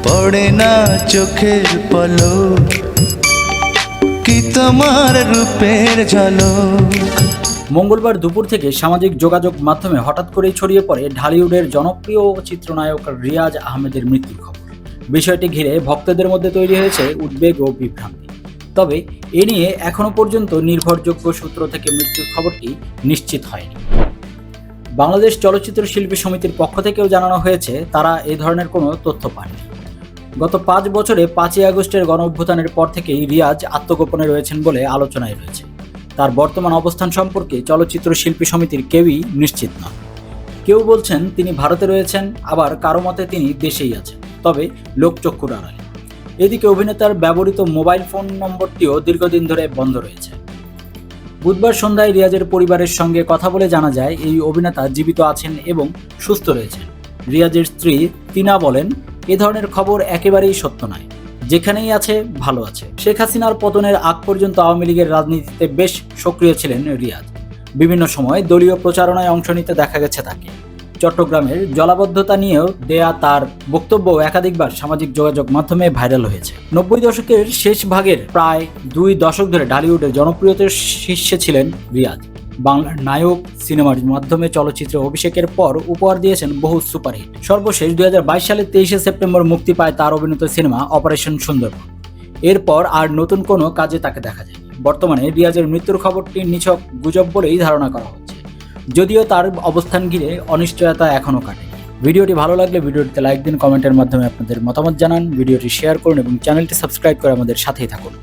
পড়ে না চোখের পলক, কি তোমার রূপের ঝলক। মঙ্গলবার দুপুর থেকে সামাজিক যোগাযোগ মাধ্যমে হঠাৎ করেই ছড়িয়ে পড়ে ঢালিউডের জনপ্রিয় চিত্রনায়ক রিয়াজ আহমেদের মৃত্যুর খবর। বিষয়টি ঘিরে ভক্তদের মধ্যে তৈরি হয়েছে উদ্বেগ ও বিভ্রান্তি। তবে এ নিয়ে এখনও পর্যন্ত নির্ভরযোগ্য সূত্র থেকে মৃত্যুর খবরটি নিশ্চিত হয়নি। বাংলাদেশ চলচ্চিত্র শিল্পী সমিতির পক্ষ থেকেও জানানো হয়েছে তারা এই ধরনের কোনো তথ্য পাননি। গত 5 বছরে 5ই আগস্টের গণঅভ্যুত্থানের পর থেকেই রিয়াজ আত্মগোপনে রয়েছেন বলে আলোচনায় রয়েছে। তার বর্তমান অবস্থান সম্পর্কে চলচ্চিত্র শিল্পী সমিতির কেউই নিশ্চিত নন। কেউ বলছেন তিনি ভারতে রয়েছেন, আবার কারো মতে তিনি দেশেই আছেন, তবে লোকচক্ষুর আড়ালে। এদিকে অভিনেতার ব্যবহৃত মোবাইল ফোন নম্বরটিও দীর্ঘদিন ধরে বন্ধ রয়েছে। বুধবার সন্ধ্যায় রিয়াজের পরিবারের সঙ্গে কথা বলে জানা যায় এই অভিনেতা জীবিত আছেন এবং সুস্থ রয়েছেন। রিয়াজের স্ত্রী তিনা বলেন, এ ধরনের খবর একেবারেই সত্য নয়, যেখানেই আছে ভালো আছে। শেখ হাসিনার পতনের আগ পর্যন্ত আওয়ামী লীগের রাজনীতিতে বেশ সক্রিয় ছিলেন রিয়াজ। বিভিন্ন সময় দলীয় প্রচারণায় অংশ নিতে দেখা গেছে তাকে। চট্টগ্রামের জলাবদ্ধতা নিয়েও দেয়া তার বক্তব্য একাধিকবার সামাজিক যোগাযোগ মাধ্যমে ভাইরাল হয়েছে। 90 দশকের শেষ ভাগের প্রায় 2 দশক ধরে ঢালিউডের জনপ্রিয়তার শীর্ষে ছিলেন রিয়াজ। বাংলার নায়ক সিনেমার মাধ্যমে চলচ্চিত্রে অভিষেকের পর উপহার দিয়েছেন বহু সুপারহিট। সর্বশেষ 2022 সালের 23শে সেপ্টেম্বর মুক্তি পায় তার অভিনীত সিনেমা অপারেশন সুন্দরবন। এরপর আর নতুন কোনো কাজে তাকে দেখা যায়নি। বর্তমানে রিয়াজের মৃত্যুর খবরটি নিছক গুজব বলেই ধারণা করা হচ্ছে, যদিও তার অবস্থান ঘিরে অনিশ্চয়তা এখনও কাটেনি। ভিডিওটি ভালো লাগলে ভিডিওটিতে লাইক দিন, কমেন্টের মাধ্যমে আপনাদের মতামত জানান, ভিডিওটি শেয়ার করুন এবং চ্যানেলটি সাবস্ক্রাইব করে আমাদের সাথেই থাকুন।